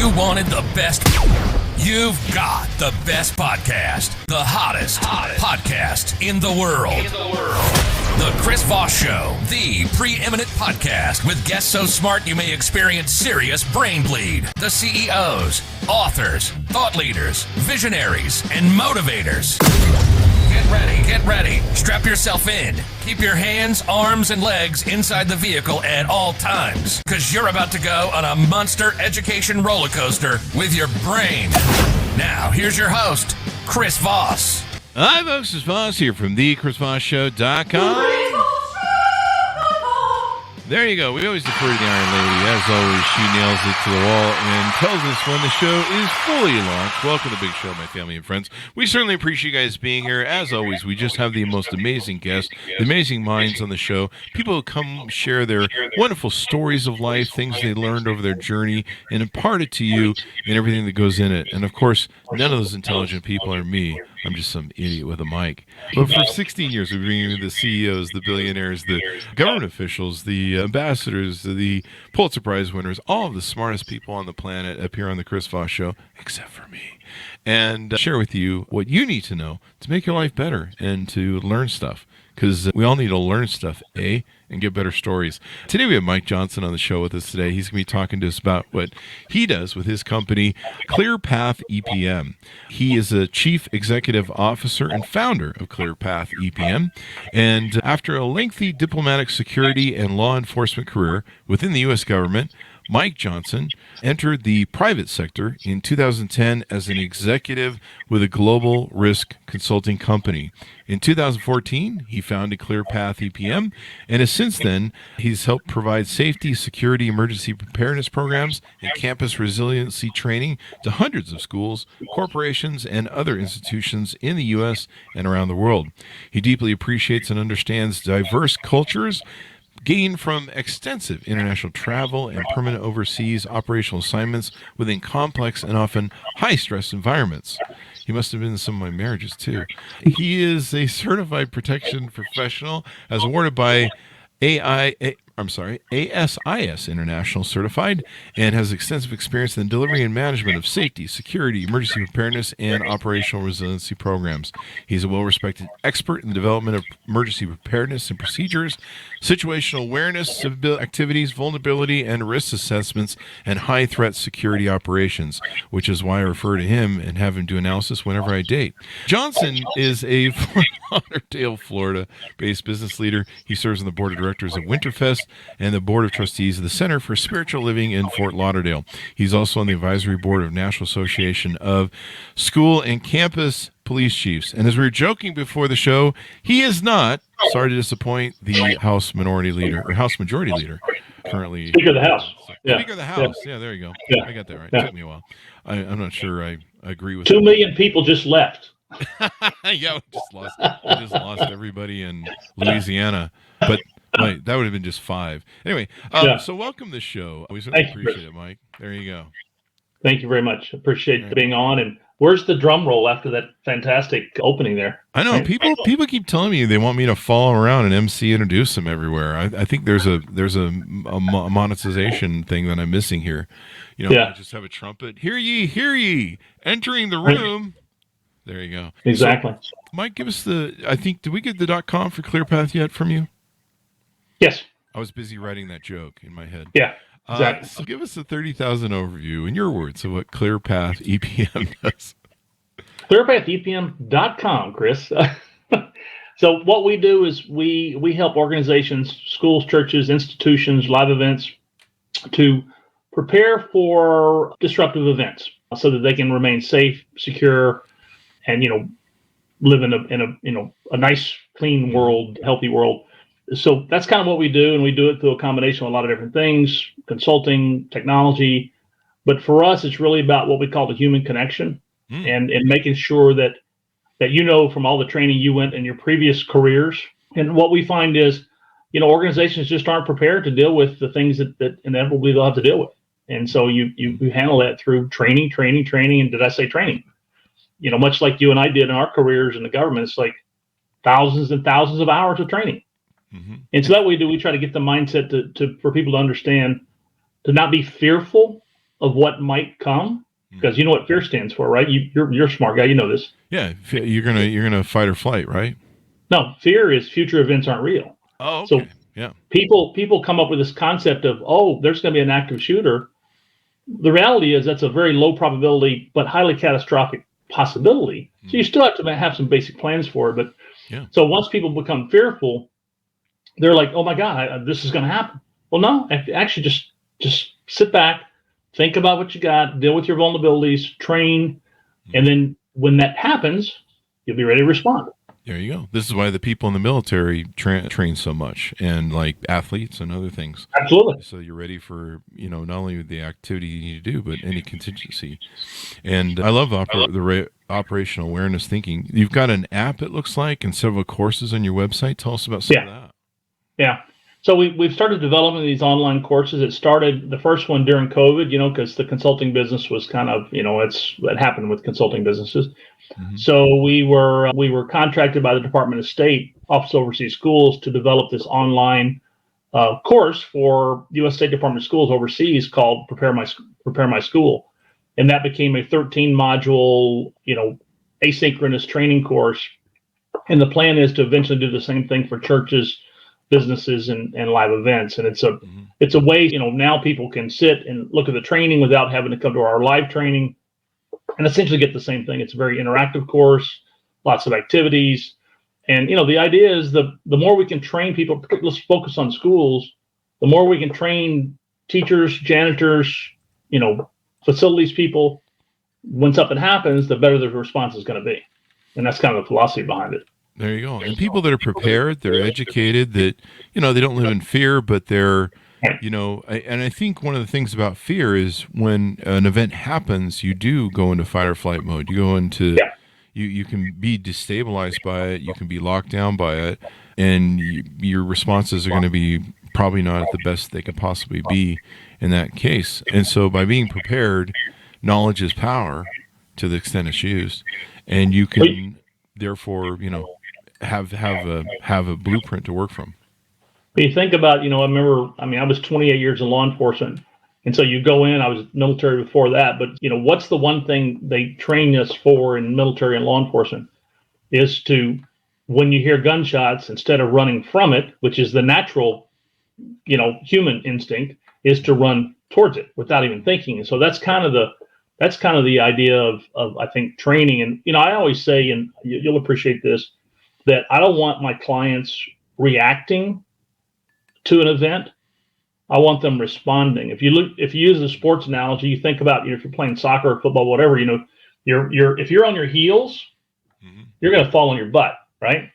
You wanted the best. You've got the best podcast. The hottest podcast in the world. The Chris Voss Show, the preeminent podcast with guests so smart you may experience serious brain bleed. The CEOs, authors, thought leaders, visionaries, and motivators. Get ready. Strap yourself in. Keep your hands, arms, and legs inside the vehicle at all times, because you're about to go on a monster education roller coaster with your brain. Now, here's your host, Chris Voss. Hi, folks. It's Voss here from thechrisvossshow.com. There you go. We always defer to the Iron Lady. As always, she nails it to the wall and tells us when the show is fully launched. Welcome to the big show, my family and friends. We certainly appreciate you guys being here. As always, we just have the most amazing guests, the amazing minds on the show. People who come share their wonderful stories of life, things they learned over their journey, and impart it to you and everything that goes in it. And, of course, none of those intelligent people are me. I'm just some idiot with a mic. But for 16 years, we've been bringing the CEOs, the billionaires, the government officials, the ambassadors, the Pulitzer Prize winners, all of the smartest people on the planet appear on the Chris Voss Show, except for me, and share with you what you need to know to make your life better and to learn stuff. Because we all need to learn stuff, and get better stories. Today we have Mike Johnson on the show with us today. He's going to be talking to us about what he does with his company, ClearPath EPM. He is a chief executive officer and founder of ClearPath EPM. And after a lengthy diplomatic security and law enforcement career within the U.S. government, Mike Johnson entered the private sector in 2010 as an executive with a global risk consulting company. In 2014, he founded ClearPath EPM, and since then, he's helped provide safety, security, emergency preparedness programs, and campus resiliency training to hundreds of schools, corporations, and other institutions in the U.S. and around the world. He deeply appreciates and understands diverse cultures, gained from extensive international travel and permanent overseas operational assignments within complex and often high-stress environments. He must have been in some of my marriages, too. He is a certified protection professional as awarded by ASIS International Certified, and has extensive experience in the delivery and management of safety, security, emergency preparedness, and operational resiliency programs. He's a well-respected expert in the development of emergency preparedness and procedures, situational awareness activities, vulnerability and risk assessments, and high-threat security operations, which is why I refer to him and have him do analysis whenever I date. Johnson is a Fort Lauderdale, Florida-based business leader. He serves on the board of directors of Winterfest and the board of trustees of the Center for Spiritual Living in Fort Lauderdale. He's also on the advisory board of National Association of School and Campus Police Chiefs. And as we were joking before the show, he is not, sorry to disappoint, the House Majority Leader currently. Speaker of the House. Yeah. Speaker of the House. Yeah, there you go. Yeah. I got that right. Yeah. It took me a while. I'm not sure I agree with 2 million people just left. Yeah, we just lost everybody in Louisiana. But Mike, that would have been just 5. Anyway, So welcome to the show. We certainly appreciate it, Mike. There you go. Thank you very much. Appreciate being on. And where's the drum roll after that fantastic opening there? I know people keep telling me they want me to follow around and MC introduce them everywhere. I think there's a monetization thing that I'm missing here. I just have a trumpet. Hear ye, entering the room. There you go. Exactly. So, Mike, give us did we get the .com for ClearPath yet from you? Yes. I was busy writing that joke in my head. Yeah, exactly. So give us a 30,000 overview in your words of what ClearPath EPM does. ClearPathEPM.com, Chris. So what we do is we help organizations, schools, churches, institutions, live events to prepare for disruptive events so that they can remain safe, secure, and live in a nice, clean world, healthy world. So that's kind of what we do, and we do it through a combination of a lot of different things, consulting, technology. But for us, it's really about what we call the human connection and making sure that from all the training you went in your previous careers. And what we find is, organizations just aren't prepared to deal with the things that inevitably they'll have to deal with. And so you handle that through training. And did I say training? Much like you and I did in our careers in the government, it's like thousands and thousands of hours of training. Mm-hmm. And so that we try to get the mindset for people to understand, to not be fearful of what might come, because you know what fear stands for, right? You're a smart guy, you know this. Yeah, you're gonna fight or flight, right? No, fear is future events aren't real. Oh, okay. So yeah. People come up with this concept of, oh, there's going to be an active shooter. The reality is that's a very low probability but highly catastrophic possibility. So you still have to have some basic plans for it. But so once people become fearful, they're like, oh my God, this is going to happen. Well, no, actually just sit back, think about what you got, deal with your vulnerabilities, train, and then when that happens, you'll be ready to respond. There you go. This is why the people in the military train so much, and like athletes and other things. Absolutely. So you're ready for, not only the activity you need to do, but any contingency. And I love the operational awareness thinking. You've got an app, it looks like, and several courses on your website. Tell us about some of that. Yeah. So we've started developing these online courses. It started, the first one during COVID, because the consulting business was kind of, it happened with consulting businesses. Mm-hmm. So we were contracted by the Department of State, Office of Overseas Schools, to develop this online course for U.S. State Department schools overseas called Prepare My School, and that became a 13-module, asynchronous training course. And the plan is to eventually do the same thing for churches, businesses, and live events. And it's a way, now people can sit and look at the training without having to come to our live training, and essentially get the same thing. It's a very interactive course, lots of activities. And, the idea is the more we can train people, let's focus on schools, the more we can train teachers, janitors, facilities people, when something happens, the better the response is going to be. And that's kind of the philosophy behind it. There you go. And people that are prepared, they're educated, that, they don't live in fear, but they're, and I think one of the things about fear is when an event happens, you do go into fight or flight mode. You go into, you can be destabilized by it. You can be locked down by it. And your responses are going to be probably not at the best they could possibly be in that case. And so by being prepared, knowledge is power to the extent it's used. And you can, therefore, have a blueprint to work from. When you think about, I was 28 years in law enforcement. And so you go in, I was military before that, but what's the one thing they train us for in military and law enforcement is to, when you hear gunshots, instead of running from it, which is the natural, human instinct, is to run towards it without even thinking. And so that's kind of the idea of I think training. And, I always say, and you'll appreciate this, that I don't want my clients reacting to an event. I want them responding. If you use the sports analogy, you think about, if you're playing soccer or football, whatever, if you're on your heels, you're going to fall on your butt, right?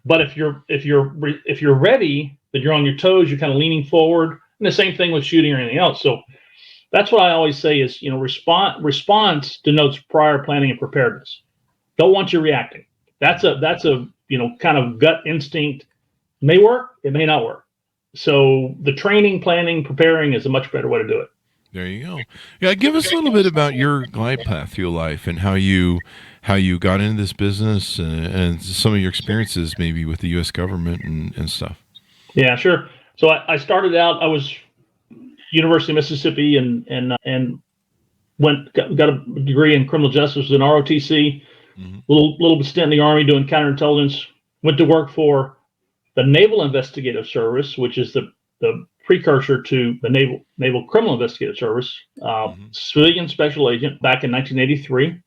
But if you're ready, that you're on your toes, you're kind of leaning forward, and the same thing with shooting or anything else. So that's what I always say is, response denotes prior planning and preparedness. Don't want you reacting. That's a kind of gut instinct. It may work, it may not work. So the training, planning, preparing is a much better way to do it. There you go. Yeah, give us a little bit about your glide path through life and how you got into this business and some of your experiences maybe with the U.S. government and stuff. Yeah, sure. So I started out, I was University of Mississippi and got a degree in criminal justice in ROTC, little stint in the Army doing counterintelligence, went to work for the Naval Investigative Service, which is the precursor to the Naval Criminal Investigative Service, civilian special agent back in 1983,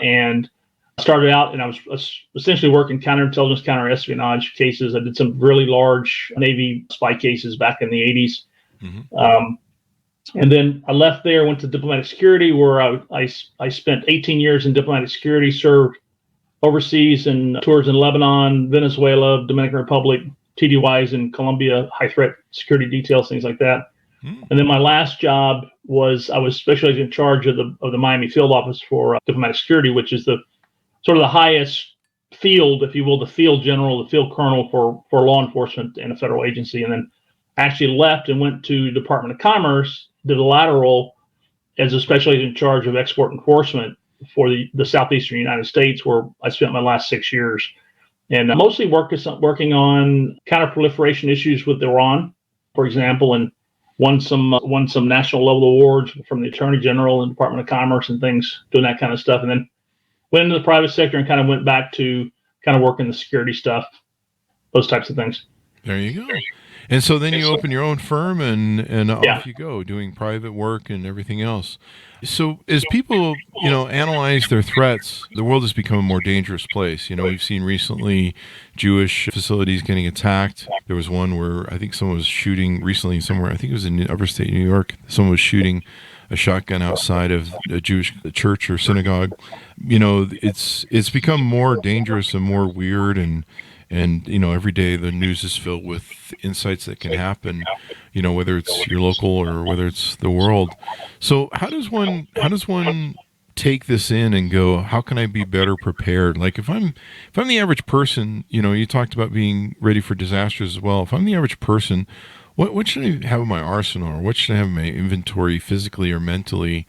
and started out, and I was essentially working counterintelligence, counterespionage cases. I did some really large Navy spy cases back in the 80s. And then I left there, went to diplomatic security, where I spent 18 years in diplomatic security, served overseas in tours in Lebanon, Venezuela, Dominican Republic, TDYs in Colombia, high threat security details, things like that. And then my last job was I was special agent in charge of the Miami field office for diplomatic security, which is the sort of the highest field, if you will, the field general, the field colonel for law enforcement in a federal agency. And then actually left and went to Department of Commerce, did a lateral as a special agent in charge of export enforcement for the southeastern United States, where I spent my last 6 years, and mostly working on counterproliferation issues with Iran, for example, and won some national level awards from the Attorney General and Department of Commerce and things, doing that kind of stuff. And then went into the private sector and kind of went back to kind of working the security stuff, those types of things. There you go. And so then you open your own firm and off you go, doing private work and everything else. So as people, analyze their threats, the world has become a more dangerous place. We've seen recently Jewish facilities getting attacked. There was one where I think someone was shooting recently somewhere, I think it was in upstate New York. Someone was shooting a shotgun outside of a Jewish church or synagogue. It's become more dangerous and more weird, and every day the news is filled with insights that can happen, whether it's your local or whether it's the world. So how does one take this in and go, how can I be better prepared? Like if I'm the average person, you talked about being ready for disasters as well. If I'm the average person, what should I have in my arsenal, or what should I have in my inventory physically or mentally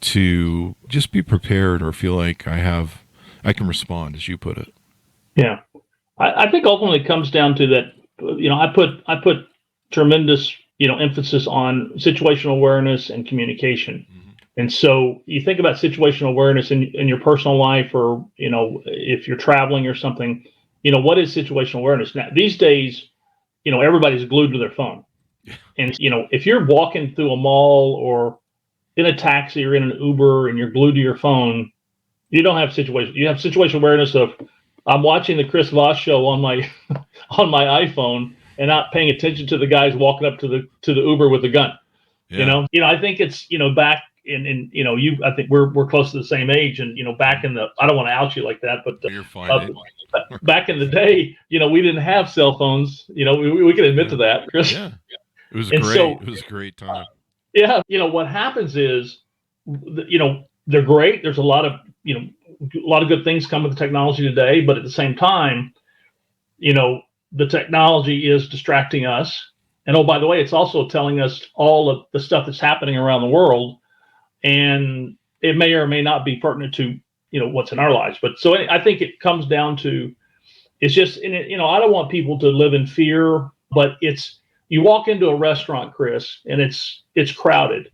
to just be prepared or feel like I can respond, as you put it? Yeah. I think ultimately it comes down to that, I put tremendous, emphasis on situational awareness and communication. Mm-hmm. And so you think about situational awareness in your personal life, or, if you're traveling or something, what is situational awareness? Now, these days, everybody's glued to their phone. And, if you're walking through a mall or in a taxi or in an Uber and you're glued to your phone, you don't have you have situational awareness of, I'm watching the Chris Voss Show on my iPhone and not paying attention to the guys walking up to the Uber with a gun. Yeah. I think it's back in I think we're close to the same age, and back in the, I don't want to out you like that, but you're fine. Back in the day, we didn't have cell phones. We can admit to that, Chris. Yeah, it was great. So, it was a great time. Yeah, what happens is, they're great. There's a lot of good things come with the technology today, but at the same time, the technology is distracting us. And oh, by the way, it's also telling us all of the stuff that's happening around the world, and it may or may not be pertinent to what's in our lives. But so I think it comes down to, it's just, I don't want people to live in fear, but you walk into a restaurant, Chris, and it's crowded.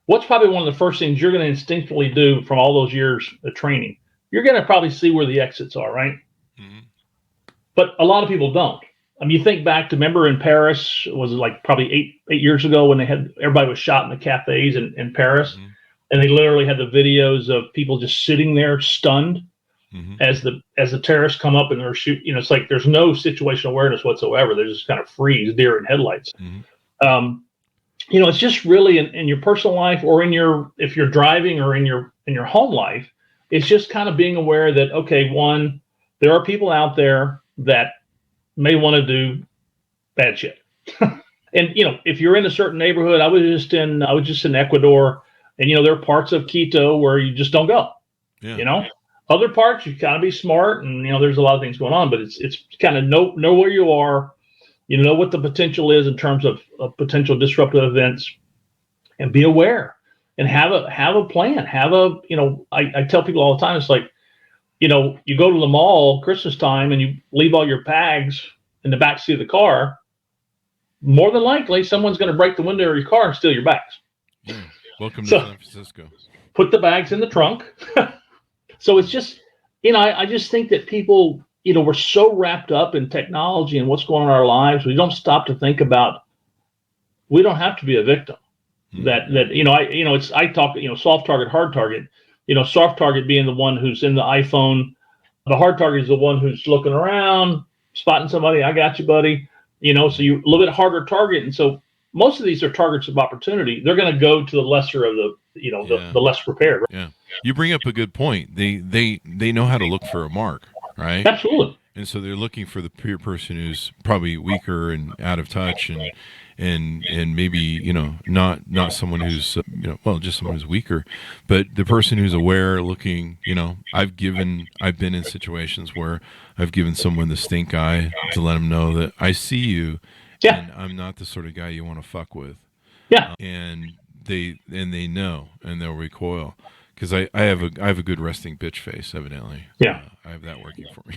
What's probably one of the first things you're going to instinctively do from all those years of training? You're going to probably see where the exits are, right? Mm-hmm. But a lot of people don't. You think back to, remember in Paris, was it like probably eight years ago when everybody was shot in the cafes in Paris, mm-hmm. and they literally had the videos of people just sitting there stunned, mm-hmm. as the terrorists come up and they're shooting. It's like there's no situational awareness whatsoever. They just kind of freeze, deer in headlights. Mm-hmm. It's just really in your personal life, or if you're driving, or in your home life, it's just kind of being aware that, okay, one, there are people out there that may want to do bad shit. And, if you're in a certain neighborhood, I was just in Ecuador, and, there are parts of Quito where you just don't go, other parts you kind of be smart, and, there's a lot of things going on, but it's kind of know where you are, know what the potential is in terms of potential disruptive events, and be aware, and have a plan. I tell people all the time, it's like, you go to the mall Christmas time and you leave all your bags in the back seat of the car. More than likely, someone's going to break the window of your car and steal your bags. Yeah. Welcome to San Francisco. Put the bags in the trunk. So it's just, I just think that people, we're so wrapped up in technology and what's going on in our lives, we don't stop to think about, we don't have to be a victim. Mm-hmm. I talk, soft target, hard target. Soft target being the one who's in the iPhone. The hard target is the one who's looking around, spotting somebody. I got you, buddy. So you're a little bit harder target. And so most of these are targets of opportunity. They're going to go to the lesser of the less prepared. Right? Yeah. You bring up a good point. They know how to look for a mark, right? Absolutely. And so they're looking for the peer person who's probably weaker and out of touch, and maybe not someone who's just someone who's weaker, but the person who's aware, looking. I've been in situations where I've given someone the stink eye to let them know that I see you, and I'm not the sort of guy you want to fuck with. Yeah, and they know, and they'll recoil, because I have a good resting bitch face, evidently. Yeah, I have that working for me.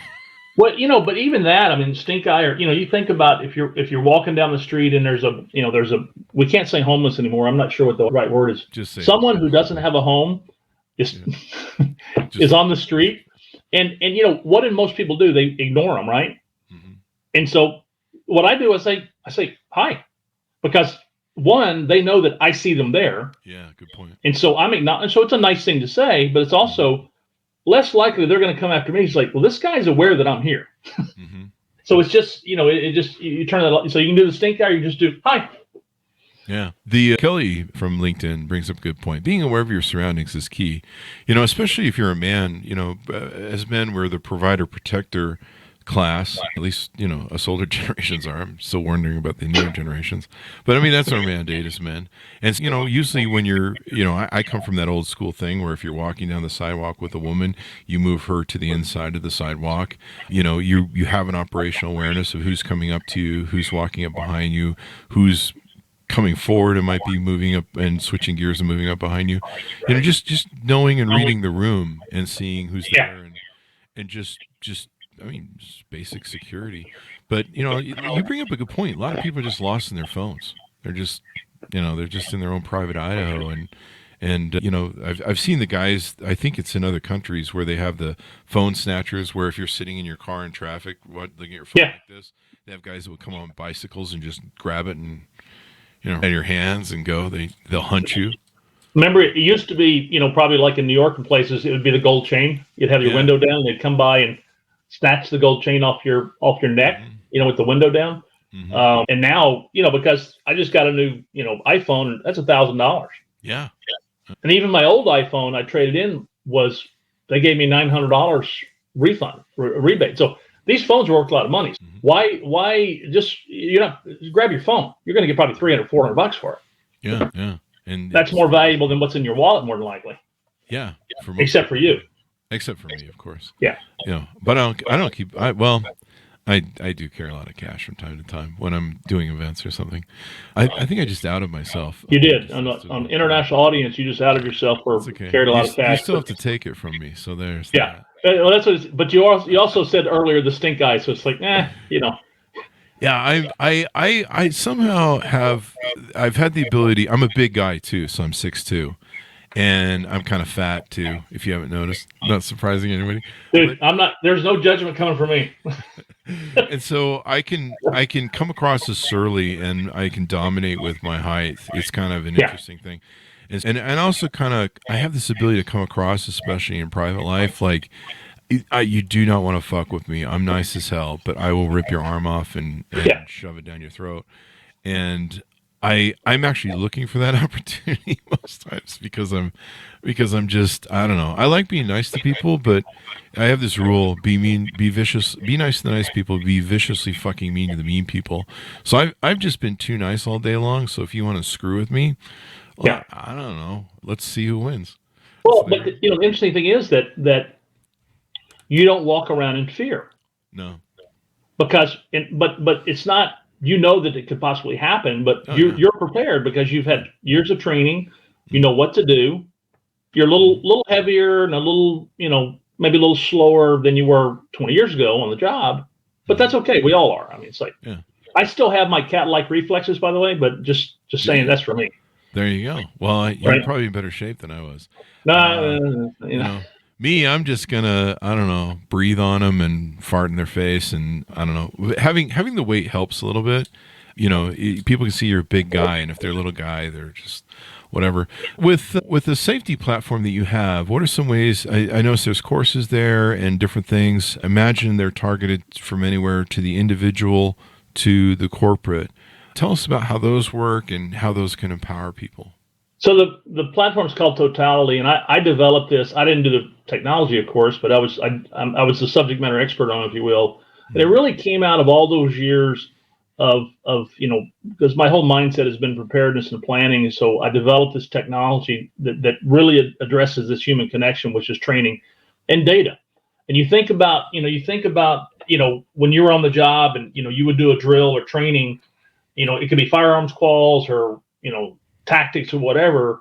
Well, but even that, I mean, stink eye, or you think about if you're walking down the street and there's we can't say homeless anymore. I'm not sure what the right word is. Just say someone who doesn't have a home is is on the street, and what did most people do? They ignore them, right? Mm-hmm. And so what I do is I say hi, because one, they know that I see them there. Yeah, good point. And so so it's a nice thing to say, but it's also less likely they're going to come after me. He's like, well, this guy's aware that I'm here. Mm-hmm. So it's just, it just, you turn that, so you can do the stink eye, or you just do hi. Yeah. The Kelly from LinkedIn brings up a good point. Being aware of your surroundings is key, especially if you're a man. As men, we're the provider protector class, at least, us older generations are. I'm still wondering about the newer generations. But I mean, that's our mandate as men. And, usually when you're, I come from that old school thing where if you're walking down the sidewalk with a woman, you move her to the inside of the sidewalk. You have an operational awareness of who's coming up to you, who's walking up behind you, who's coming forward and might be moving up and switching gears and moving up behind you. Just knowing and reading the room and seeing who's there and just basic security. But, you bring up a good point. A lot of people are just lost in their phones. They're just, they're just in their own private Idaho. And I've seen the guys, I think it's in other countries, where they have the phone snatchers, where if you're sitting in your car in traffic, looking at your phone like this, they have guys that will come on bicycles and just grab it and, in your hands and go. They'll hunt you. Remember, it used to be, probably like in New York and places, it would be the gold chain. You'd have your window down, and they'd come by and snatch the gold chain off your neck, with the window down. Mm-hmm. And now, because I just got a new, iPhone, that's $1,000. Yeah. And even my old iPhone I traded in they gave me $900 refund, rebate. So these phones are worth a lot of money. Mm-hmm. Why just, grab your phone. You're going to get probably $300, $400 for it. Yeah. Yeah. And that's more valuable than what's in your wallet, more than likely. Yeah. Except for you. Except for me, of course. Yeah. But I don't keep. I do carry a lot of cash from time to time when I'm doing events or something. I think I just outed myself. You did on international audience. You just outed yourself for carried a lot of cash. You still have to take it from me. So there's that. Well, that's what. But you also said earlier the stink eye. So it's like, Yeah, I somehow I've had the ability. I'm a big guy too, so I'm 6'2". And I'm kind of fat too, if you haven't noticed. Not surprising anybody. Dude, I'm not. There's no judgment coming from me. And so I can come across as surly, and I can dominate with my height. It's kind of an interesting thing. And also I have this ability to come across, especially in private life, like you do not want to fuck with me. I'm nice as hell, but I will rip your arm off and shove it down your throat. And I'm actually looking for that opportunity most times because I'm just, I don't know. I like being nice to people, but I have this rule: be mean, be vicious, be nice to the nice people, be viciously fucking mean to the mean people. So I've just been too nice all day long. So if you want to screw with me, I don't know. Let's see who wins. Well, but the interesting thing is that you don't walk around in fear. No. Because but it's not. That it could possibly happen, but you're prepared because you've had years of training. You know what to do. You're a little heavier and a little, maybe a little slower than you were 20 years ago on the job, but that's okay. We all are. I mean, it's like, I still have my cat-like reflexes, by the way, but just saying that's for me. There you go. Well, you're probably in better shape than I was. Me, I'm just gonna, I don't know, breathe on them and fart in their face, and I don't know. Having the weight helps a little bit. People can see you're a big guy, and if they're a little guy, they're just whatever. With the safety platform that you have, what are some ways? I notice there's courses there and different things. Imagine they're targeted from anywhere to the individual to the corporate. Tell us about how those work and how those can empower people. So the platform is called Totality, and I developed this. I didn't do the technology, of course, but I was the subject matter expert on it, if you will. And it really came out of all those years of because my whole mindset has been preparedness and planning. And so I developed this technology that really addresses this human connection, which is training and data. And you think about when you were on the job and you would do a drill or training, it could be firearms quals or tactics or whatever.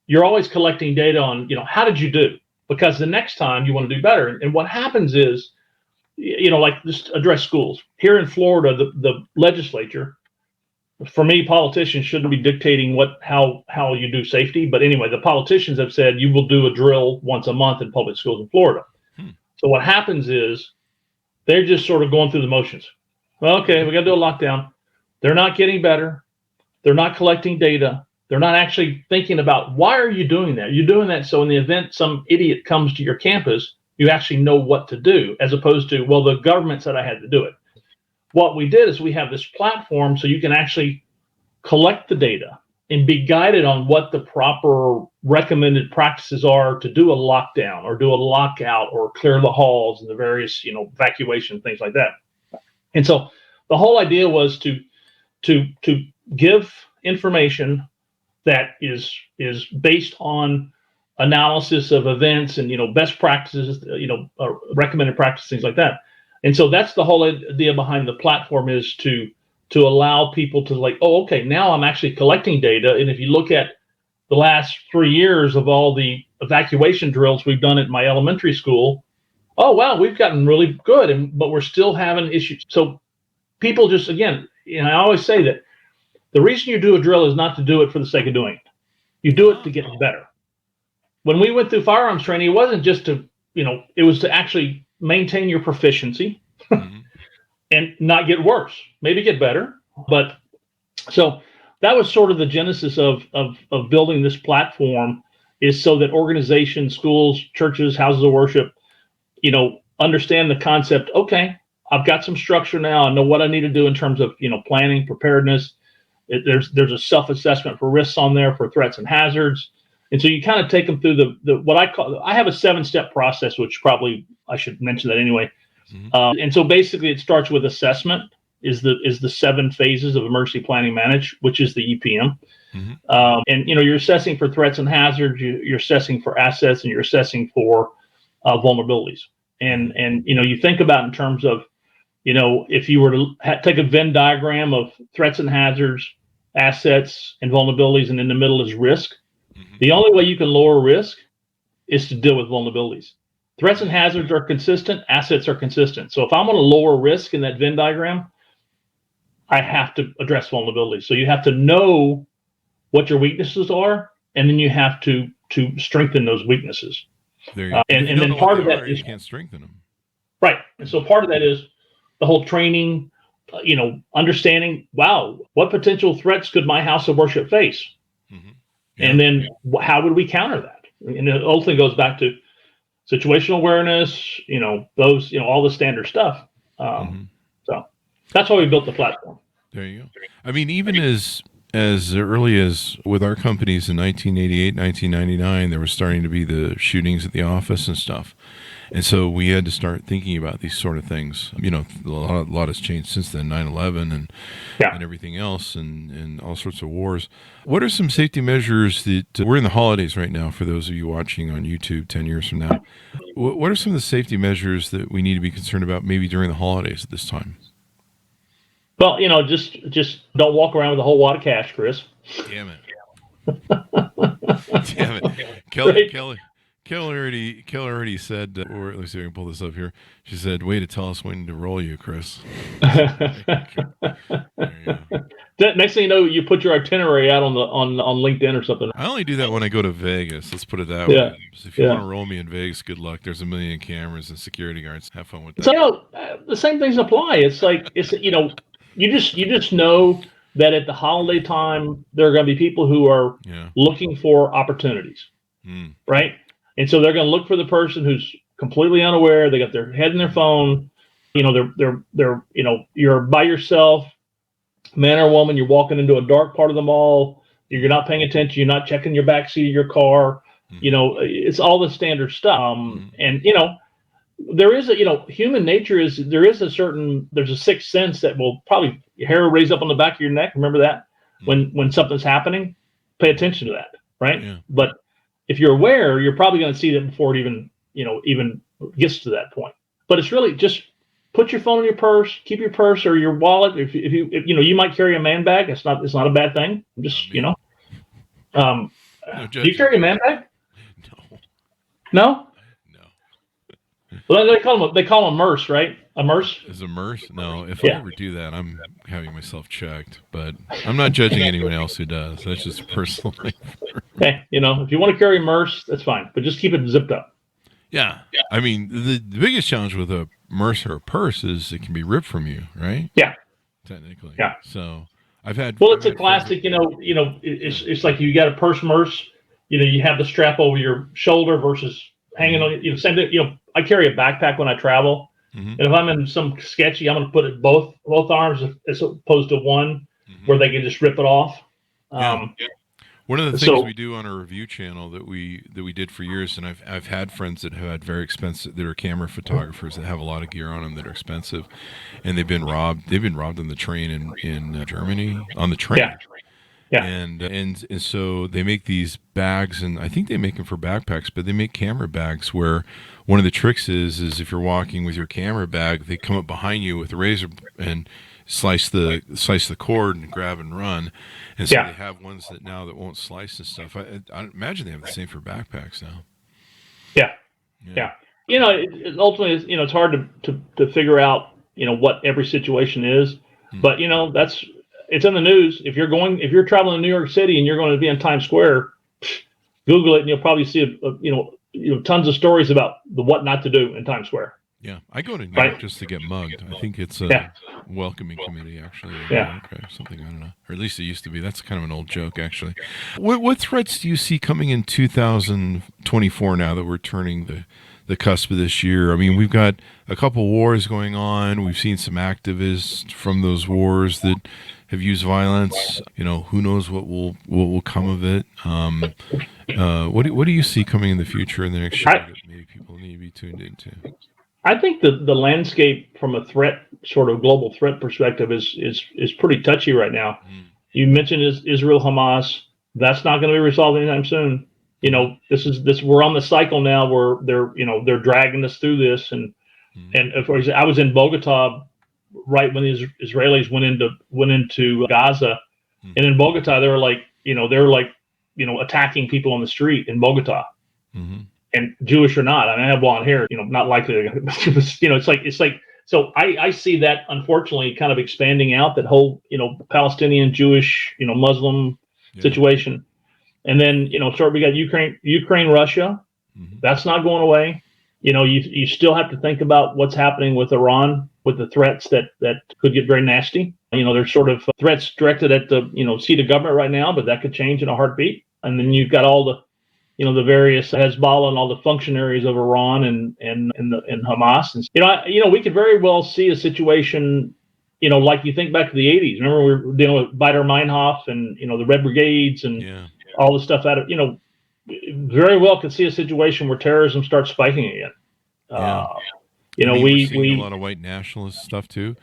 You're always collecting data on how did you do, because the next time you want to do better. And what happens is like just address schools. Here in Florida, the legislature, for me, politicians shouldn't be dictating how you do safety. But anyway, the politicians have said you will do a drill once a month in public schools in Florida. So what happens is they're just sort of going through the motions. Well, okay, we got to do a lockdown. They're not getting better. They're not collecting data. They're not actually thinking about, why are you doing that? You're doing that so in the event some idiot comes to your campus, you actually know what to do, as opposed to, well, the government said I had to do it. What we did is we have this platform so you can actually collect the data and be guided on what the proper recommended practices are to do a lockdown or do a lockout or clear the halls and the various, evacuation, things like that. And so the whole idea was to give information that is based on analysis of events and, best practices, recommended practices, things like that. And so that's the whole idea behind the platform, is to allow people to oh, okay, now I'm actually collecting data. And if you look at the last 3 years of all the evacuation drills we've done at my elementary school, oh, wow, we've gotten really good, but we're still having issues. So people just, again, I always say that the reason you do a drill is not to do it for the sake of doing it. You do it to get better. When we went through firearms training, it wasn't just to, it was to actually maintain your proficiency and not get worse, maybe get better. But so that was sort of the genesis of building this platform, is so that organizations, schools, churches, houses of worship, understand the concept. Okay, I've got some structure now. I know what I need to do in terms of, planning, preparedness. There's a self-assessment for risks on there, for threats and hazards. And so you kind of take them through the what I have a 7-step process, which probably I should mention that anyway. And so basically it starts with assessment, is the 7 phases of emergency planning management, which is the EPM. And, you're assessing for threats and hazards, you're assessing for assets, and you're assessing for vulnerabilities. And you think about in terms of, if you were to take a Venn diagram of threats and hazards, assets, and vulnerabilities, and in the middle is risk. The only way you can lower risk is to deal with vulnerabilities. Threats and hazards are consistent, assets are consistent. So if I'm going to lower risk in that Venn diagram, I have to address vulnerabilities. So you have to know what your weaknesses are, and then you have to strengthen those weaknesses. There you go. And then part of that is, you can't strengthen them. Right. And so part of that is the whole training, understanding, wow, what potential threats could my house of worship face? Yeah. And then how would we counter that? And it ultimately goes back to situational awareness, those, all the standard stuff. So that's why we built the platform. There you go. I mean, even as early as with our companies in 1988, 1999, there was starting to be the shootings at the office and stuff. And so we had to start thinking about these sort of things. A lot has changed since then, 9/11 and everything else, and all sorts of wars. What are some safety measures that we're in the holidays right now, for those of you watching on YouTube 10 years from now? What are some of the safety measures that we need to be concerned about maybe during the holidays at this time? Well, just don't walk around with a whole wad of cash, Chris. Damn it. Damn it. Kelly already said, or let me see if I can pull this up here. She said, way to tell us when to roll you, Chris. Next thing you know, you put your itinerary out on LinkedIn or something. I only do that when I go to Vegas. Let's put it that way. So if you want to roll me in Vegas, good luck. There's 1 million cameras and security guards. Have fun with that. So the same things apply. It's you just know that at the holiday time, there are going to be people who are looking for opportunities, right? And so they're going to look for the person who's completely unaware. They got their head in their phone. They're you're by yourself, man or woman. You're walking into a dark part of the mall. You're not paying attention. You're not checking your back seat of your car. It's all the standard stuff. And there is human nature is there's a sixth sense that will probably your hair raise up on the back of your neck. Remember that when something's happening, pay attention to that, right? Yeah. But if you're aware, you're probably going to see that before it even gets to that point. But it's really just put your phone in your purse, keep your purse or your wallet. If you might carry a man bag. It's not a bad thing. Just do you carry a man bag? No. No. Well, they call them MERS, right? A MERS? Is a MERS? No. If I Yeah. ever do that, I'm having myself checked. But I'm not judging anyone else who does. That's just a personal thing. Hey, if you want to carry MERS, that's fine, but just keep it zipped up. Yeah. I mean, the biggest challenge with a MERS or a purse is it can be ripped from you, right? Yeah. Technically. Yeah. So I've had. Well, it's a classic. It's like you got a purse MERS. You have the strap over your shoulder versus hanging on. Same thing. I carry a backpack when I travel. Mm-hmm. And if I'm in some sketchy, I'm going to put it both arms as opposed to one, where they can just rip it off. One of the things we do on our review channel that we did for years, and I've had friends that have had very expensive, that are camera photographers that have a lot of gear on them that are expensive, and they've been robbed. They've been robbed on the train in Germany on the train. Yeah. And so they make these bags, and I think they make them for backpacks, but they make camera bags where one of the tricks is if you're walking with your camera bag, they come up behind you with a razor and slice the cord and grab and run. And so they have ones that won't slice and stuff. I imagine they have the same for backpacks now. Yeah. Ultimately, it's hard to figure out, what every situation is, but it's in the news. If you're traveling to New York City and you're going to be in Times Square, Google it and you'll probably see tons of stories about the what not to do in Times Square. Yeah, I go to New York just to get mugged. I think it's a welcoming committee, actually. Yeah. Okay, something, I don't know. Or at least it used to be. That's kind of an old joke, actually. What threats do you see coming in 2024 now that we're turning the cusp of this year? I mean, we've got a couple wars going on. We've seen some activists from those wars that have used violence. Who knows what will come of it. What do you see coming in the future in the next year that maybe people need to be tuned into? I think the landscape from a sort of global threat perspective is pretty touchy right now. You mentioned Israel Hamas. That's not going to be resolved anytime soon. We're on the cycle now where they're dragging us through this. And for example, I was in Bogota right when the Israelis went into Gaza, and in Bogota they were attacking people on the street in Bogota. And Jewish or not, I have blonde hair, not likely. It's like. So I see that, unfortunately, kind of expanding out, that whole, Palestinian, Jewish, Muslim situation. And then, we got Ukraine, Russia. That's not going away. You still have to think about what's happening with Iran, with the threats that could get very nasty. There's sort of threats directed at the, seat of government right now, but that could change in a heartbeat. And then you've got all the various Hezbollah and all the functionaries of Iran and Hamas. And, we could very well see a situation, like you think back to the 80s. Remember, we were dealing with Baader Meinhof and, the Red Brigades and all the stuff out of, very well could see a situation where terrorism starts spiking again. We're seeing a lot of white nationalist stuff too.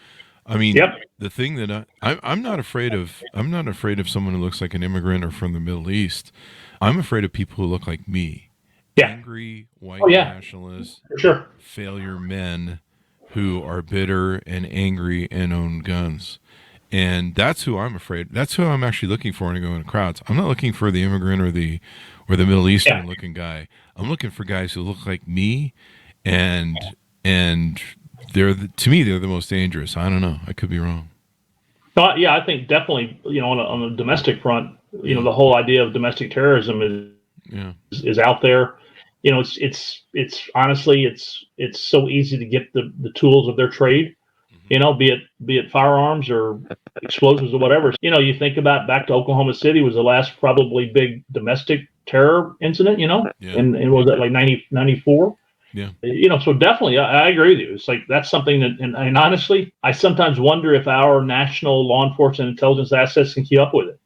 I mean, the thing that I'm not afraid of someone who looks like an immigrant or from the Middle East. I'm afraid of people who look like me. Angry white nationalists, for sure. Failure men who are bitter and angry and own guns. And that's who I'm afraid. That's who I'm actually looking for when I go into crowds. I'm not looking for the immigrant or the Middle Eastern looking guy. I'm looking for guys who look like me, and to me they're the most dangerous. I don't know. I could be wrong. I think definitely, on the domestic front, the whole idea of domestic terrorism is out there. It's honestly, it's so easy to get the tools of their trade, be it firearms or explosives or whatever. You think about back to Oklahoma City was the last probably big domestic terror incident, and was that like 94? Yeah. So definitely, I agree with you. It's like, that's something that, and honestly, I sometimes wonder if our national law enforcement intelligence assets can keep up with it.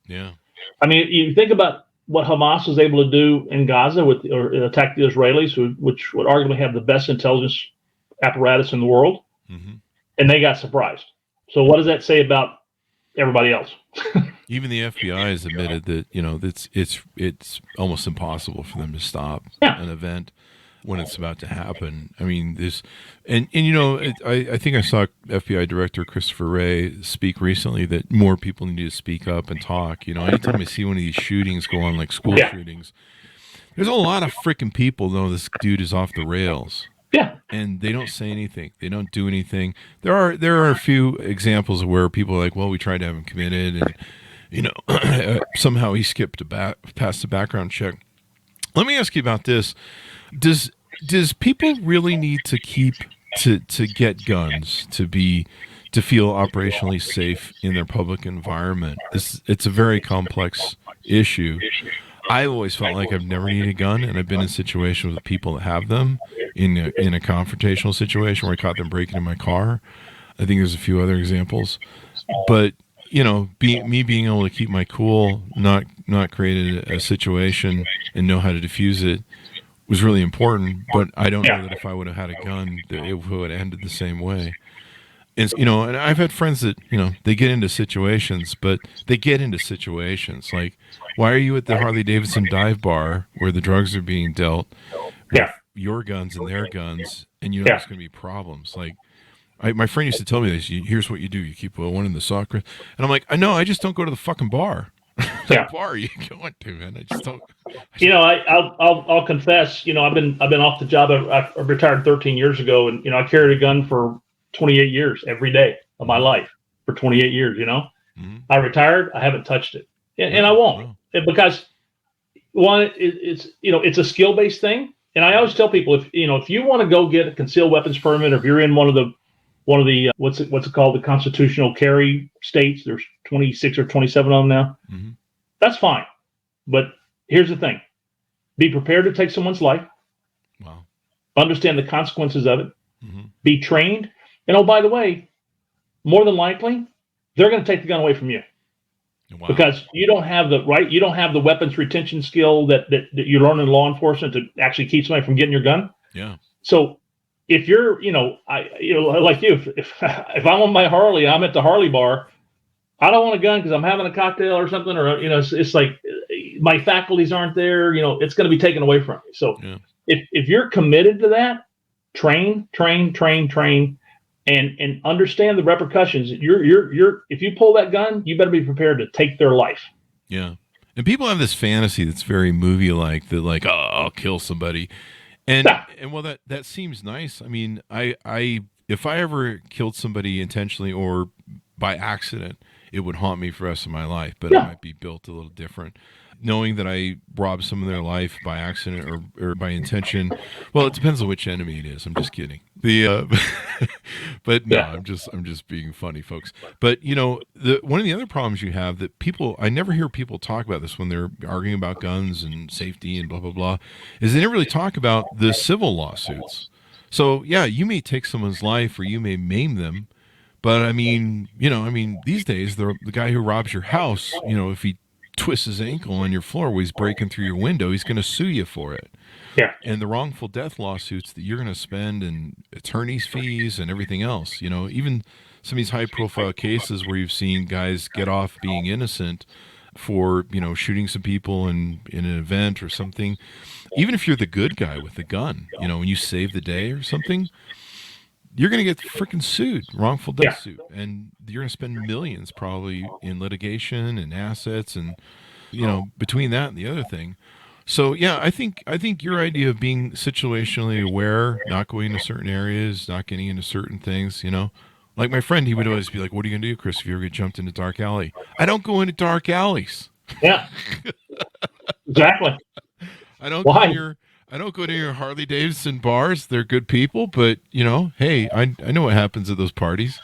Yeah. I mean, you think about what Hamas was able to do in Gaza or attack the Israelis, which would arguably have the best intelligence apparatus in the world, and they got surprised. So what does that say about everybody else? Even the FBI has admitted that it's almost impossible for them to stop an event when it's about to happen. I mean, I think I saw FBI Director Christopher Wray speak recently that more people need to speak up and talk. Anytime I see one of these shootings go on, like school shootings, there's a lot of freaking people know this dude is off the rails. Yeah. and they don't say anything. They don't do anything. There are a few examples of where people are like, well, we tried to have him committed, and somehow he skipped past the background check. Let me ask you about this. Does people really need to get guns to feel operationally safe in their public environment? It's a very complex issue. I always felt like I've never needed a gun, and I've been in situations with people that have them in a confrontational situation where I caught them breaking in my car. I think there's a few other examples, but being able to keep my cool, not create a situation and know how to diffuse it was really important. But I don't know that if I would have had a gun, that it would have ended the same way. And and I've had friends that they get into situations, but they get into situations like, why are you at the Harley Davidson dive bar where the drugs are being dealt with your guns and their guns, and there's going to be problems? Like, my friend used to tell me this. Here's what you do: you keep one in the sock, and I'm like, I know, I just don't go to the fucking bar. Bar are you going to, man? I just don't. I'll confess. I've been off the job. I retired 13 years ago, and I carried a gun for 28 years every day of my life for 28 years. Mm-hmm. I retired. I haven't touched it, and I won't, because one, it's a skill based thing. And I always tell people, if you want to go get a concealed weapons permit, or if you're in one of the what's it called, the constitutional carry states, there's 26 or 27 of them now. Mm-hmm. That's fine. But here's the thing: be prepared to take someone's life. Wow. Understand the consequences of it. Mm-hmm. Be trained. And oh, by the way, more than likely, they're going to take the gun away from you. Wow. Because you don't have the weapons retention skill that you learn in law enforcement to actually keep somebody from getting your gun. Yeah. So if you're, like you, if I'm on my Harley, I'm at the Harley bar, I don't want a gun because I'm having a cocktail or something, or it's like my faculties aren't there. It's going to be taken away from me. So if you're committed to that, train, and understand the repercussions. If you pull that gun, you better be prepared to take their life. Yeah. And people have this fantasy that's very movie-like, that like, oh, I'll kill somebody. And well, that seems nice. I mean, if I ever killed somebody intentionally or by accident, it would haunt me for the rest of my life, but it might be built a little different. Knowing that I robbed some of their life by accident or by intention, well, it depends on which enemy it is. I'm just kidding. But no, I'm just being funny, folks. But one of the other problems you have that I never hear people talk about this when they're arguing about guns and safety and blah blah blah, is they never really talk about the civil lawsuits. So you may take someone's life or you may maim them, but I mean, these days the guy who robs your house, if he twists his ankle on your floor while he's breaking through your window, he's going to sue you for it. Yeah. And the wrongful death lawsuits that you're going to spend and attorney's fees and everything else, even some of these high profile cases where you've seen guys get off being innocent for, shooting some people in an event or something. Even if you're the good guy with the gun, when you save the day or something, you're going to get freaking sued, wrongful death suit. And you're going to spend millions probably in litigation and assets and, between that and the other thing. So, I think your idea of being situationally aware, not going into certain areas, not getting into certain things, like my friend, he would always be like, what are you going to do, Chris, if you ever get jumped into a dark alley? I don't go into dark alleys. Yeah, exactly. I don't go to your Harley Davidson bars. They're good people, but hey, I know what happens at those parties.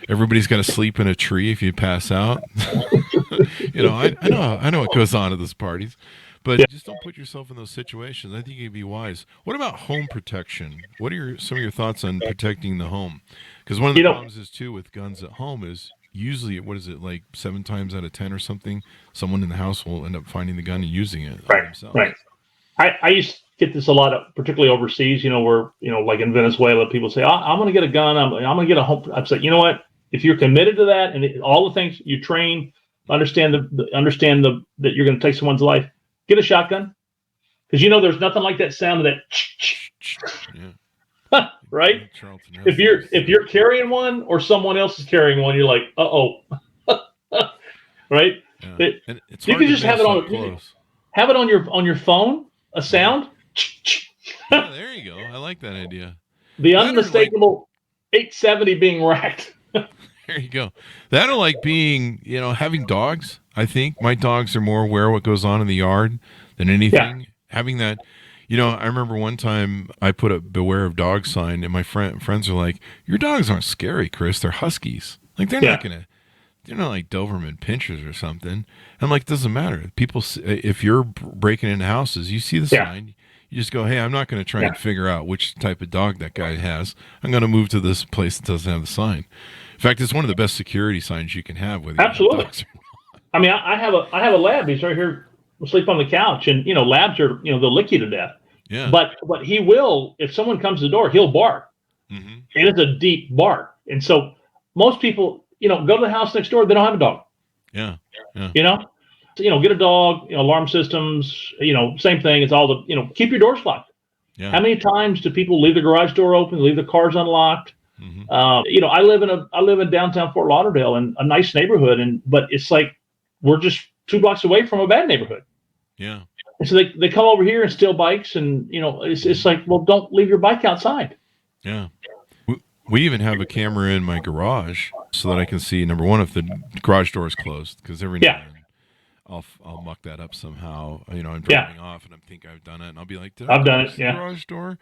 Everybody's got to sleep in a tree if you pass out. I know what goes on at those parties, but just don't put yourself in those situations. I think you'd be wise. What about home protection? What are some of your thoughts on protecting the home? Because one of the problems is too with guns at home is usually, what is it, like 7 times out of 10 or something, someone in the house will end up finding the gun and using it themselves. Right. I used to get this a lot, particularly overseas, where, like in Venezuela, people say, I'm going to get a gun. I'm going to get a home. I'm saying, you know what? If you're committed to that and all the things you train, understand that you're going to take someone's life, get a shotgun. Because, there's nothing like that sound of that. Right? If you're carrying one or someone else is carrying one, you're like, uh-oh. Right? Yeah. And it's you can just have it on your phone, a sound. Yeah, there you go. I like that idea. The unmistakable 870 being racked. There you go. That'll like being, having dogs. I think my dogs are more aware of what goes on in the yard than anything. Yeah. Having that, I remember one time I put a beware of dog sign and my friends are like, your dogs aren't scary, Chris. They're huskies. Like they're not like Doberman pinchers or something. I'm like, doesn't matter. People, if you're breaking into houses, you see the sign, you just go, hey, I'm not going to try and figure out which type of dog that guy has. I'm going to move to this place that doesn't have the sign. In fact, it's one of the best security signs you can have. Absolutely. I mean, I have a lab. He's right here, asleep on the couch, and labs are they'll lick you to death. Yeah. But he will, if someone comes to the door, he'll bark. Mm-hmm. And it's a deep bark. And so most people, go to the house next door. They don't have a dog. Yeah. Get a dog. Alarm systems. Same thing. It's all the keep your doors locked. Yeah. How many times do people leave the garage door open, leave the cars unlocked? Mm-hmm. I live in downtown Fort Lauderdale in a nice neighborhood, but it's like we're just 2 blocks away from a bad neighborhood. Yeah. And so they come over here and steal bikes, and it's like, well, don't leave your bike outside. Yeah. We even have a camera in my garage so that I can see, number one, if the garage door is closed, because every now and then I'll muck that up somehow. I'm driving off and I'm thinking I've done it, and I'll be like, did I close the garage door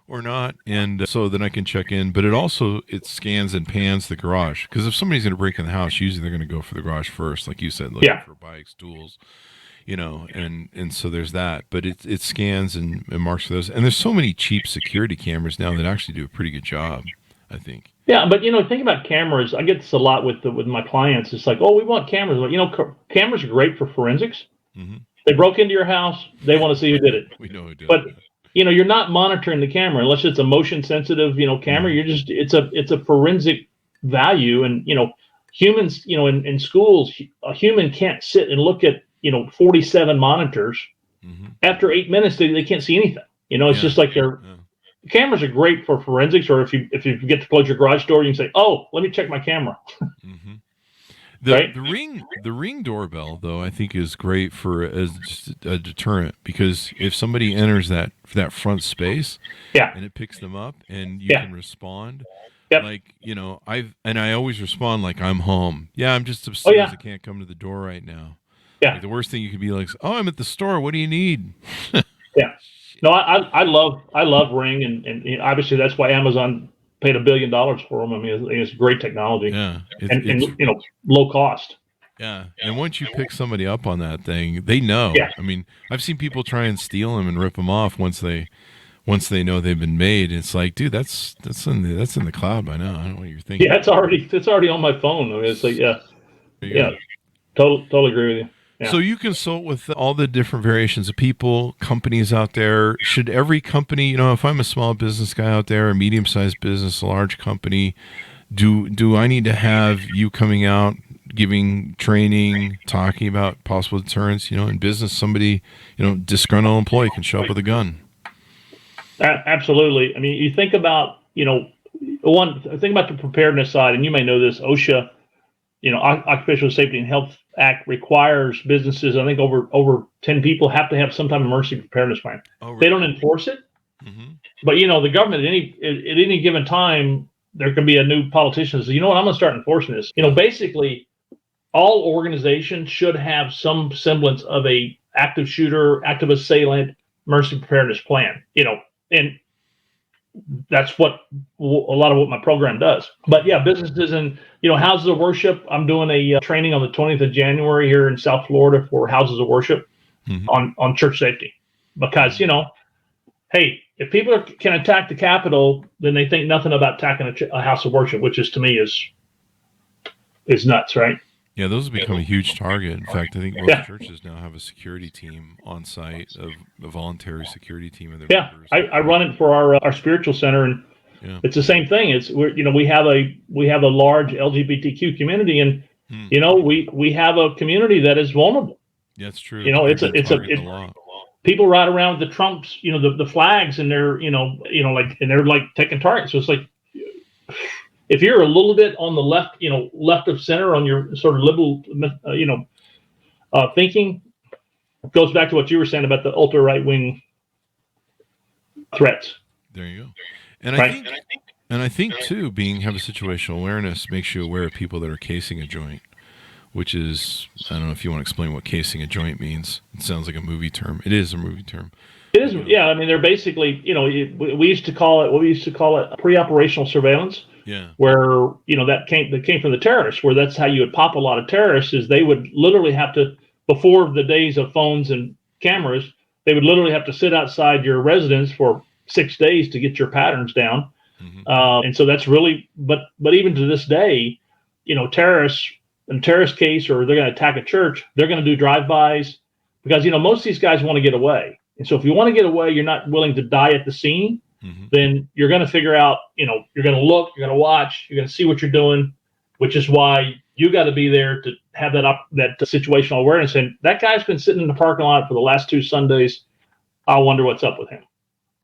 or not? And so then I can check in. But it scans and pans the garage, because if somebody's going to break in the house, usually they're going to go for the garage first, like you said, looking for bikes, tools, and so there's that. But it scans and marks for those. And there's so many cheap security cameras now that actually do a pretty good job, I think. Yeah, but think about cameras. I get this a lot with my clients. It's like, oh, we want cameras. But cameras are great for forensics. Mm-hmm. They broke into your house. They want to see who did it. We know who did it. But you're not monitoring the camera unless it's a motion sensitive camera. You're just it's a forensic value. And humans in schools, a human can't sit and look at 47 monitors. Mm-hmm. After 8 minutes they can't see anything. It's just like they're. Yeah. Cameras are great for forensics, or if you get to close your garage door, you can say, "Oh, let me check my camera." Mm-hmm. The Ring doorbell, though, I think is great as just a deterrent, because if somebody enters that front space, and it picks them up, and you can respond, like I always respond like, "I'm home. Yeah, I'm just upstairs. I can't come to the door right now." Yeah. Like, the worst thing you could be like, "Oh, I'm at the store. What do you need?" Yeah. No, I love Ring, and obviously that's why Amazon paid $1 billion for them. I mean, it's great technology. Yeah, and low cost. Yeah, and once you pick somebody up on that thing, they know. Yeah. I mean, I've seen people try and steal them and rip them off once they know they've been made. It's like, dude, that's in the cloud by now. I don't know what you're thinking. Yeah, it's already on my phone. I mean, it's like, totally agree with you. Yeah. So you consult with all the different variations of people, companies out there. Should every company, if I'm a small business guy out there, a medium-sized business, a large company, do I need to have you coming out, giving training, talking about possible deterrents? In business, somebody, disgruntled employee can show up with a gun. Absolutely. I mean, you think about, think about the preparedness side, and you may know this, OSHA, Occupational Safety and Health Act requires businesses, I think over 10 people have to have some type of emergency preparedness plan. Oh, really? They don't enforce it, but the government at any given time, there can be a new politician that says, I'm going to start enforcing this. Basically all organizations should have some semblance of a active shooter, active assailant, emergency preparedness plan, and that's what a lot of what my program does. But yeah, businesses and houses of worship. I'm doing a training on the 20th of January here in South Florida for houses of worship on church safety, because hey, if people can attack the Capitol, then they think nothing about attacking a house of worship, which is to me is nuts, right? Yeah, those have become a huge target. In fact, I think most churches now have a security team on site, a voluntary security team of their members. I run it for our spiritual center, and it's the same thing. It's we have a large LGBTQ community, and we have a community that is vulnerable. Yeah, it's true. People ride around with the Trumps, the flags, and they're and they're like taking targets. So it's like, if you're a little bit on the left, left of center on your sort of liberal, thinking, it goes back to what you were saying about the ultra right wing threats. There you go. And Right. I think too, have a situational awareness makes you aware of people that are casing a joint, which is, I don't know if you want to explain what casing a joint means. It sounds like a movie term. It is a movie term. It is, yeah. I mean, they're basically, we used to call it pre-operational surveillance. Yeah. Where that came from the terrorists. Where that's how you would pop a lot of terrorists, is they would literally have to, before the days of phones and cameras, they would literally have to sit outside your residence for 6 days to get your patterns down. Mm-hmm. And so that's really, but even to this day, terrorists in a terrorist case, or they're going to attack a church, they're going to do drive-bys, because most of these guys want to get away. And so if you want to get away, you're not willing to die at the scene. Mm-hmm. Then you're going to figure out, you're going to look, you're going to watch, you're going to see what you're doing, which is why you got to be there to have that situational awareness. And that guy's been sitting in the parking lot for the last 2 Sundays. I wonder what's up with him.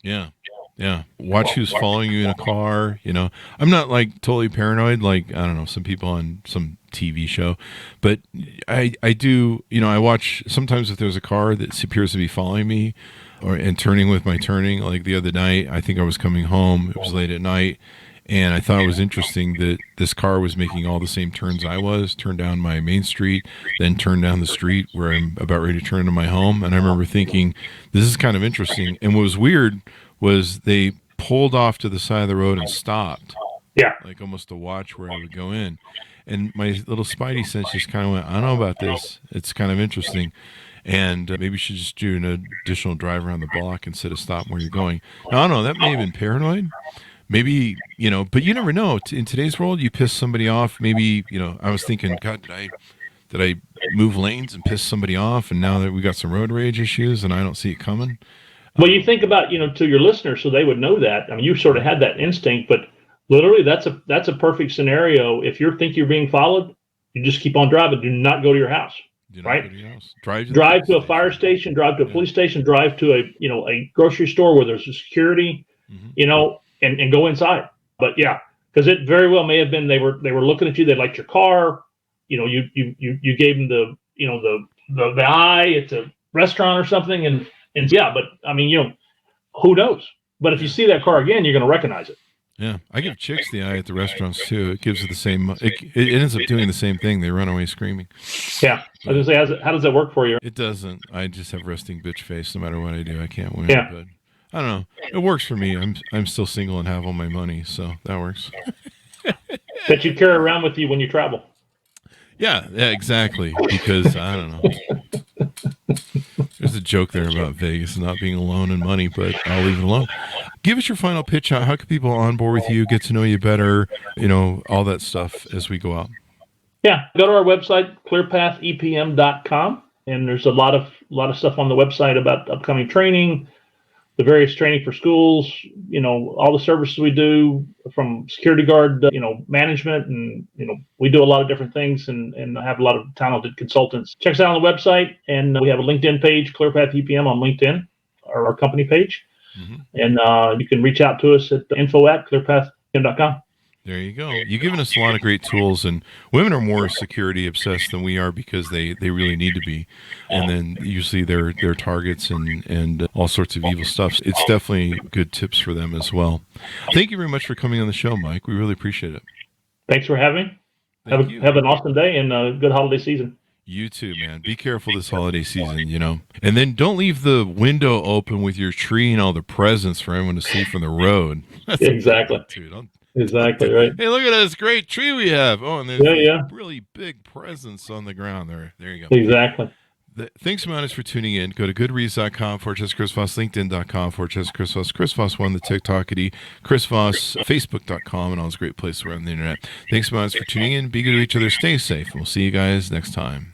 Yeah. Yeah. Watch who's following you in a car. I'm not like totally paranoid, like, I don't know, some people on some TV show, but I do, I watch sometimes if there's a car that appears to be following me and turning with my turning. Like the other night, I think I was coming home. It was late at night. And I thought it was interesting that this car was making all the same turns I was, turned down my main street, then turned down the street where I'm about ready to turn into my home. And I remember thinking, this is kind of interesting. And what was weird was they pulled off to the side of the road and stopped. Yeah. Like almost to watch where I would go in. And my little spidey sense just kind of went, I don't know about this. It's kind of interesting. And maybe you should just do an additional drive around the block instead of stopping where you're going. Now, I don't know. That may have been paranoid. Maybe, but you never know. In today's world, you piss somebody off. Maybe, I was thinking, God, did I move lanes and piss somebody off? And now that we got some road rage issues and I don't see it coming. Well, you think about, to your listeners, so they would know that. I mean, you sort of had that instinct, but literally that's a perfect scenario. If you think you're being followed, you just keep on driving. Do not go to your house. Right? Drive to a fire station, drive to a police station, drive to a grocery store where there's a security, and go inside. But yeah, because it very well may have been they were looking at you. They liked your car. You gave them the eye at the restaurant or something, and yeah. But I mean, who knows? But if you see that car again, you're going to recognize it. Yeah, I give chicks the eye at the restaurants too. It gives it the same. It ends up doing the same thing. They run away screaming. Yeah, I was going to say, how does that work for you? It doesn't. I just have resting bitch face. No matter what I do, I can't win. Yeah. But I don't know. It works for me. I'm still single and have all my money, so that works. That you carry around with you when you travel. Yeah, exactly. Because I don't know. There's a joke there about Vegas not being alone in money, but I'll leave it alone. Give us your final pitch. How can people onboard with you, get to know you better, all that stuff as we go out? Yeah, go to our website, ClearPathEPM.com, and there's a lot of stuff on the website about upcoming training, the various training for schools, all the services we do, from security guard, management, and we do a lot of different things, and have a lot of talented consultants. Check us out on the website, and we have a LinkedIn page, ClearPath EPM on LinkedIn, or our company page. Mm-hmm. And you can reach out to us at info@clearpathepm.com. There you go. You've given us a lot of great tools, and women are more security obsessed than we are because they really need to be. And then usually they're targets and all sorts of evil stuff. It's definitely good tips for them as well. Thank you very much for coming on the show, Mike. We really appreciate it. Thanks for having me. Have an awesome day and a good holiday season. You too, man. Be careful this holiday season, And then don't leave the window open with your tree and all the presents for everyone to see from the road. That's exactly. Exactly right. Hey, look at this great tree we have. Oh, and there's really big presents on the ground there. There you go. Exactly. Thanks, Monis, for tuning in. Go to goodreads.com/Chris Voss, LinkedIn.com/Chris Voss, Chris Voss 1, the TikTokity, Chris Voss, Facebook.com, and all those great places around the internet. Thanks, Monis, for tuning in. Be good to each other. Stay safe, and we'll see you guys next time.